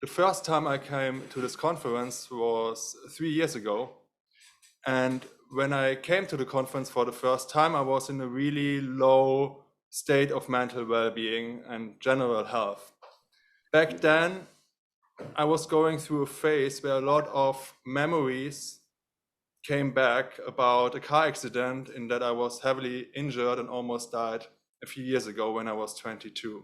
The first time I came to this conference was 3 years ago. And when I came to the conference for the first time, I was in a really low state of mental well-being and general health. Back then, I was going through a phase where a lot of memories came back about a car accident in that I was heavily injured and almost died a few years ago when I was 22.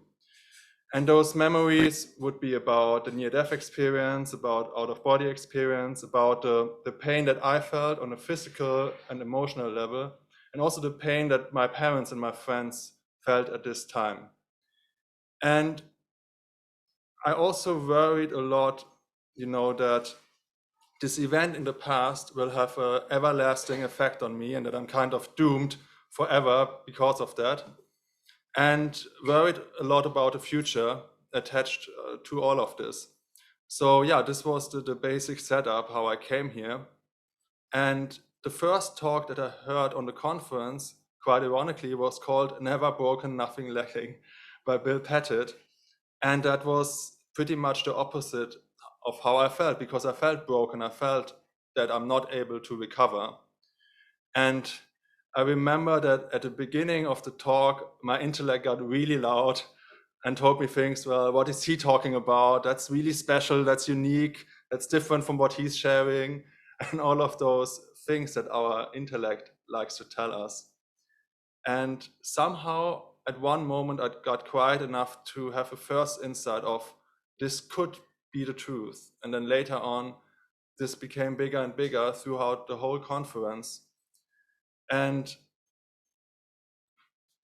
And those memories would be about the near-death experience, about out-of-body experience, about the pain that I felt on a physical and emotional level, and also the pain that my parents and my friends felt at this time. And I also worried a lot, that this event in the past will have an everlasting effect on me and that I'm kind of doomed forever because of that. And worried a lot about the future attached to all of this. So yeah, this was the basic setup, how I came here. And the first talk that I heard on the conference, quite ironically, was called Never Broken, Nothing Lacking by Bill Pettit. And that was pretty much the opposite of how I felt, because I felt broken. I felt that I'm not able to recover. And I remember that at the beginning of the talk, my intellect got really loud and told me things, well, what is he talking about? That's really special, that's unique, that's different from what he's sharing, and all of those things that our intellect likes to tell us. And somehow, at one moment, I got quiet enough to have a first insight of this could be the truth. And then later on, this became bigger and bigger throughout the whole conference. And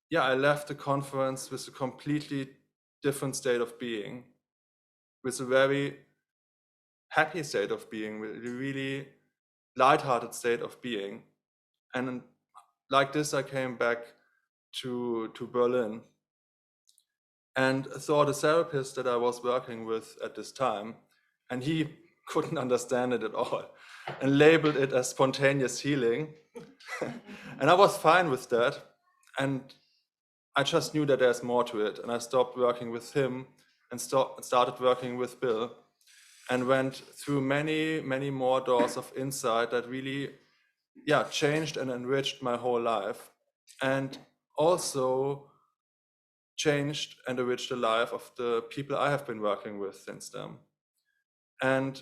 yeah, I left the conference with a completely different state of being, with a very happy state of being, with a really lighthearted state of being. And like this, I came back to Berlin and saw the therapist that I was working with at this time, and he couldn't understand it at all and labeled it as spontaneous healing. And I was fine with that. And I just knew that there's more to it. And I stopped working with him and started working with Bill and went through many, many more doors of insight that really, changed and enriched my whole life. And also changed and enriched the life of the people I have been working with since then. And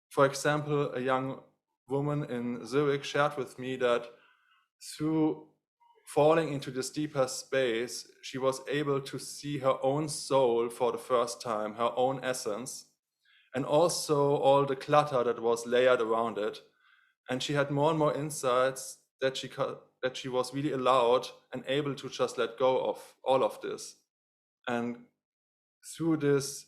for example, a young woman in Zurich shared with me that through falling into this deeper space, she was able to see her own soul for the first time, her own essence, and also all the clutter that was layered around it. And she had more and more insights that she was really allowed and able to just let go of all of this. And through this,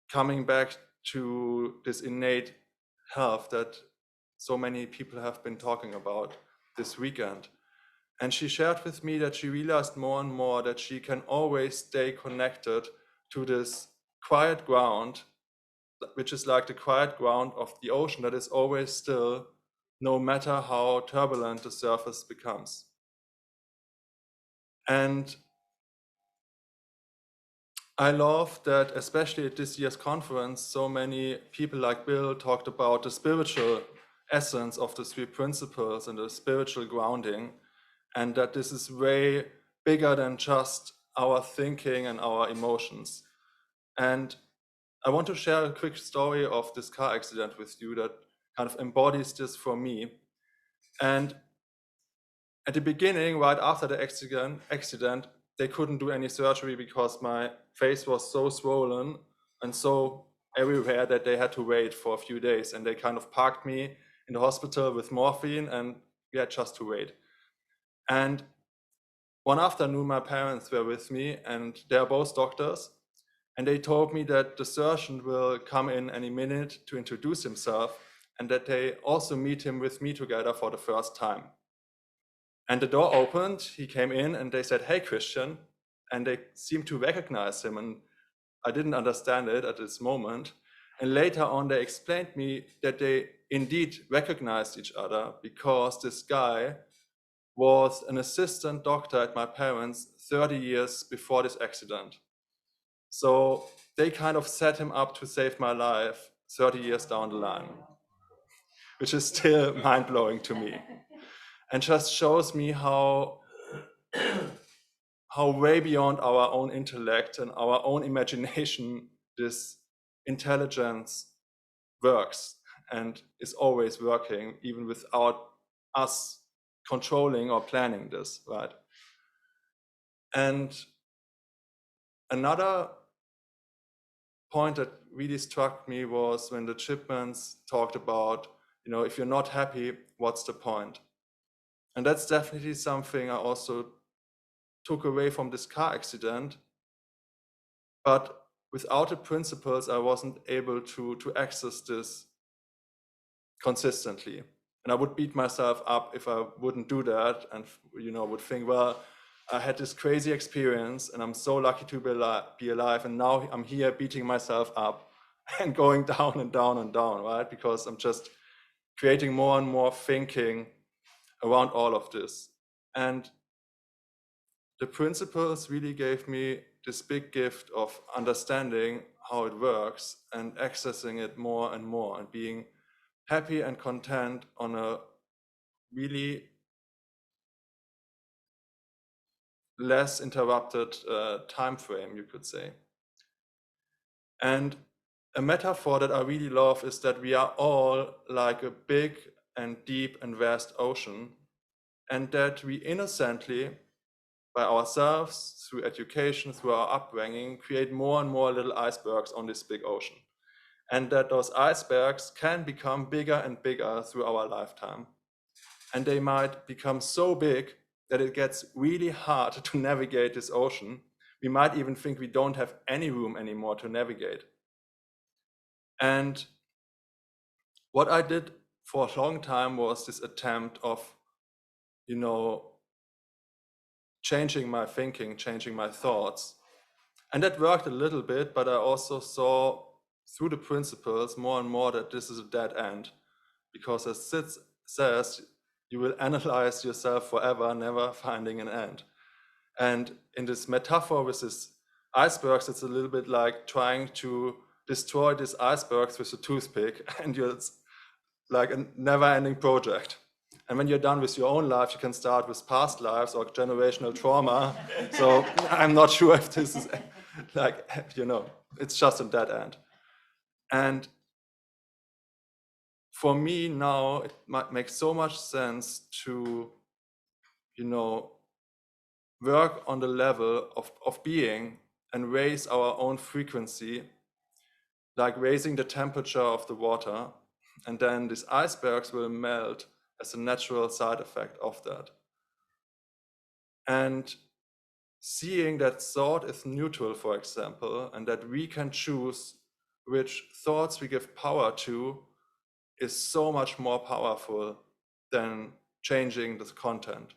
coming back to this innate health that so many people have been talking about this weekend. And she shared with me that she realized more and more that she can always stay connected to this quiet ground, which is like the quiet ground of the ocean that is always still, no matter how turbulent the surface becomes. And I love that, especially at this year's conference, so many people like Bill talked about the spiritual essence of the three principles and the spiritual grounding, and that this is way bigger than just our thinking and our emotions. And I want to share a quick story of this car accident with you that kind of embodies this for me. And at the beginning, right after the accident, they couldn't do any surgery because my face was so swollen and so everywhere that they had to wait for a few days. And they kind of parked me in the hospital with morphine, and we had just to wait. And one afternoon, my parents were with me, and they are both doctors. And they told me that the surgeon will come in any minute to introduce himself, and that they also meet him with me together for the first time. And the door opened, he came in, and they said, "Hey, Christian." And they seemed to recognize him, and I didn't understand it at this moment. And later on, they explained me that they indeed recognized each other because this guy was an assistant doctor at my parents 30 years before this accident. So they kind of set him up to save my life 30 years down the line, which is still mind-blowing to me, and just shows me how way beyond our own intellect and our own imagination this intelligence works and is always working, even without us controlling or planning this, right? And another point that really struck me was when the Chipmans talked about, if you're not happy, what's the point? And that's definitely something I also took away from this car accident. But without the principles, I wasn't able to access this consistently. And I would beat myself up if I wouldn't do that, and would think, well, I had this crazy experience and I'm so lucky to be alive, and now I'm here beating myself up and going down and down and down, right? Because I'm just creating more and more thinking around all of this. And the principles really gave me this big gift of understanding how it works and accessing it more and more, and being happy and content on a really less interrupted time frame, you could say. And a metaphor that I really love is that we are all like a big and deep and vast ocean, and that we innocently, by ourselves, through education, through our upbringing, create more and more little icebergs on this big ocean. And that those icebergs can become bigger and bigger through our lifetime. And they might become so big that it gets really hard to navigate this ocean. We might even think we don't have any room anymore to navigate. And what I did for a long time was this attempt of, changing my thinking, changing my thoughts. And that worked a little bit, but I also saw through the principles more and more that this is a dead end. Because as Sid says, you will analyze yourself forever, never finding an end. And in this metaphor with this icebergs, it's a little bit like trying to destroy these icebergs with a toothpick, and it's like a never-ending project. And when you're done with your own life, you can start with past lives or generational trauma. So I'm not sure if this is like, it's just a dead end. And for me now, it might make so much sense to, work on the level of being and raise our own frequency, like raising the temperature of the water, and then these icebergs will melt as a natural side effect of that. And seeing that thought is neutral, for example, and that we can choose which thoughts we give power to, is so much more powerful than changing the content.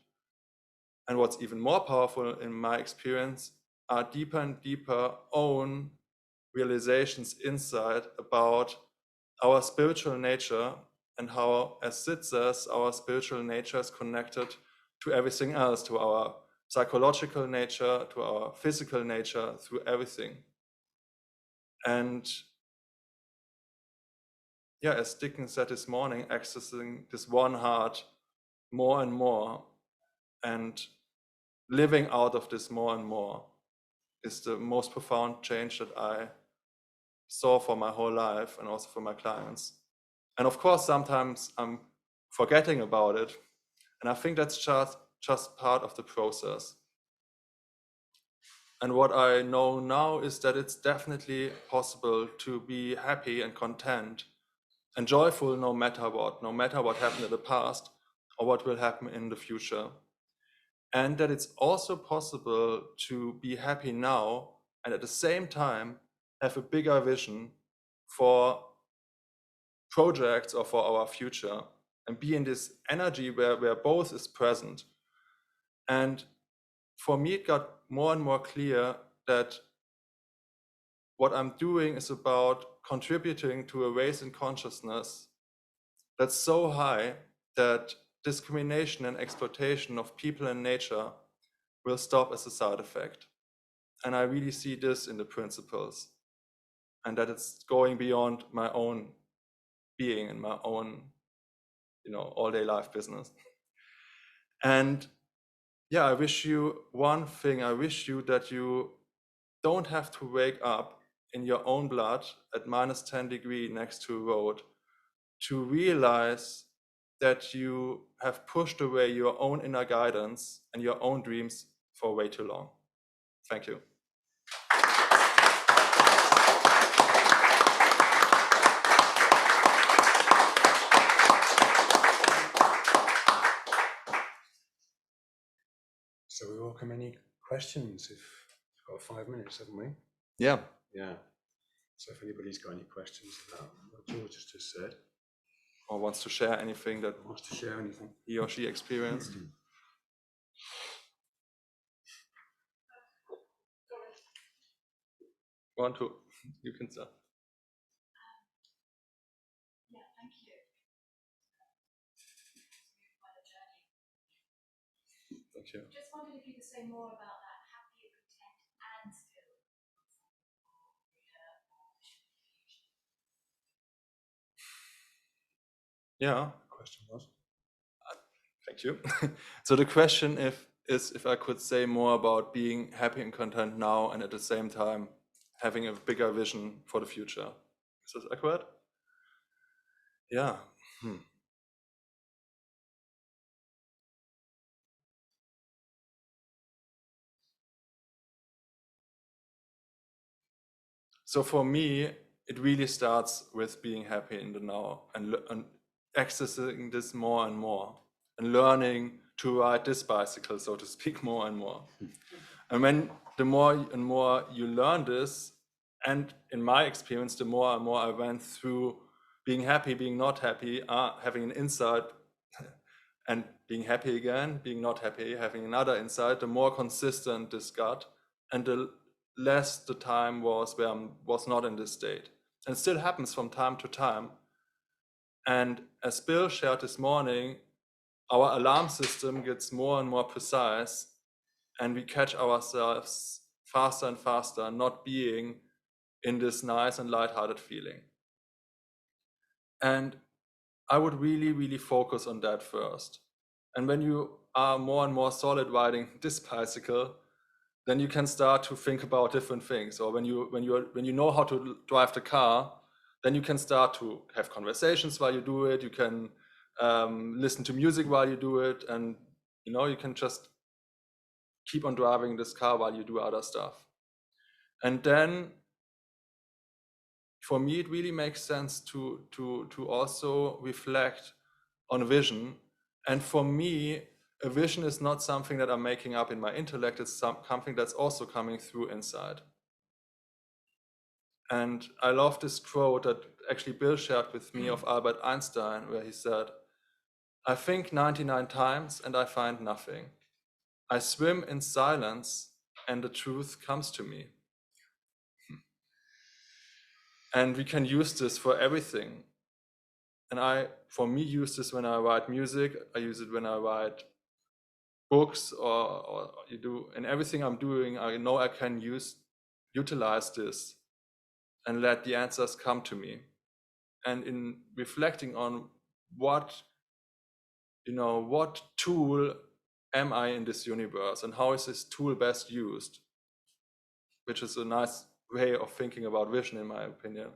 And what's even more powerful in my experience are deeper and deeper own realizations inside about our spiritual nature, and how, as Sid says, our spiritual nature is connected to everything else, to our psychological nature, to our physical nature, through everything. And yeah, as Dickens said this morning, accessing this one heart more and more and living out of this more and more is the most profound change that I saw for my whole life, and also for my clients. And of course, sometimes I'm forgetting about it. And I think that's just part of the process. And what I know now is that it's definitely possible to be happy and content and joyful no matter what happened in the past or what will happen in the future. And that it's also possible to be happy now and at the same time have a bigger vision for projects or for our future, and be in this energy where both is present. And for me, it got more and more clear that what I'm doing is about contributing to a raise in consciousness that's so high that discrimination and exploitation of people and nature will stop as a side effect. And I really see this in the principles, and that it's going beyond my own being and my own, all-day life business. And yeah, I wish you one thing. I wish you that you don't have to wake up in your own blood at -10 degrees next to a road to realize that you have pushed away your own inner guidance and your own dreams for way too long. Thank you. So we welcome any questions. We've got 5 minutes, haven't we? Yeah. Yeah. So if anybody's got any questions about what George has just said, or wants to share anything that wants to share anything he or she experienced. Want to? You can start. Yeah, thank you. Thank you. Just wondered if you could say more about that happy, content, and still. Yeah. the question was. Thank you. So the question is if I could say more about being happy and content now and at the same time having a bigger vision for the future. Is this accurate? Yeah. So for me, it really starts with being happy in the now and accessing this more and more and learning to ride this bicycle, so to speak, more and more. And when the more and more you learn this, and in my experience, the more and more I went through being happy, being not happy, having an insight and being happy again, being not happy, having another insight, the more consistent this got, and the less the time was where I was not in this state. And it still happens from time to time. And as Bill shared this morning, our alarm system gets more and more precise, and we catch ourselves faster and faster, not being in this nice and lighthearted feeling. And I would really, really focus on that first. And when you are more and more solid riding this bicycle, then you can start to think about different things. Or when you know how to drive the car, then you can start to have conversations while you do it. You can listen to music while you do it, and you can just keep on driving this car while you do other stuff. And then for me, it really makes sense to also reflect on vision. And for me, a vision is not something that I'm making up in my intellect. It's something that's also coming through inside. And I love this quote that actually Bill shared with me of Albert Einstein, where he said, "I think 99 times and I find nothing. I swim in silence and the truth comes to me." And we can use this for everything. And I, for me, use this when I write music. I use it when I write books, or you do, and everything I'm doing, I know I can utilize this and let the answers come to me. And in reflecting on what tool am I in this universe and how is this tool best used, which is a nice way of thinking about vision, in my opinion.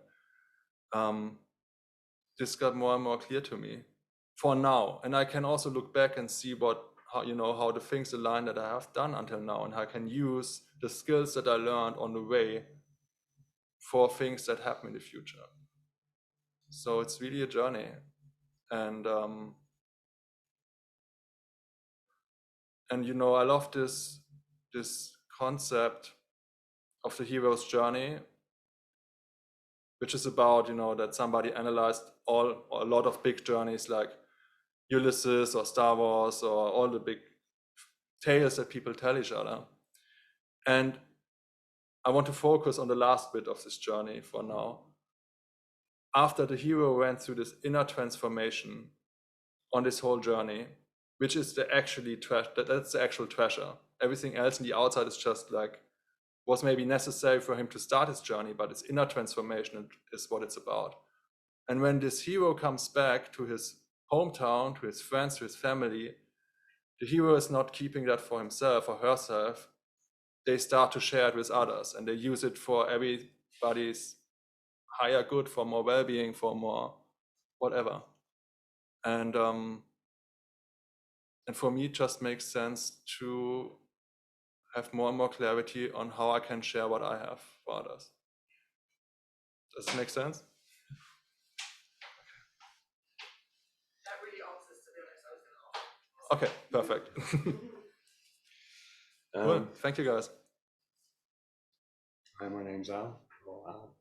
This got more and more clear to me for now. And I can also look back and see how the things align that I have done until now, and how I can use the skills that I learned on the way for things that happen in the future. So it's really a journey. And I love this concept of the hero's journey, which is about, that somebody analyzed a lot of big journeys like Ulysses or Star Wars or all the big tales that people tell each other. And I want to focus on the last bit of this journey for now. After the hero went through this inner transformation on this whole journey, which is that's the actual treasure. Everything else in the outside is just like was maybe necessary for him to start his journey, but his inner transformation is what it's about. And when this hero comes back to his hometown, to his friends, to his family, the hero is not keeping that for himself or herself. They start to share it with others, and they use it for everybody's higher good, for more well-being, for more whatever. And for me, it just makes sense to have more and more clarity on how I can share what I have for others. Does it make sense? That really answers, to be honest, I was going to ask. Okay, perfect. Cool. Thank you, guys. Hi, my name's Al. Or Al.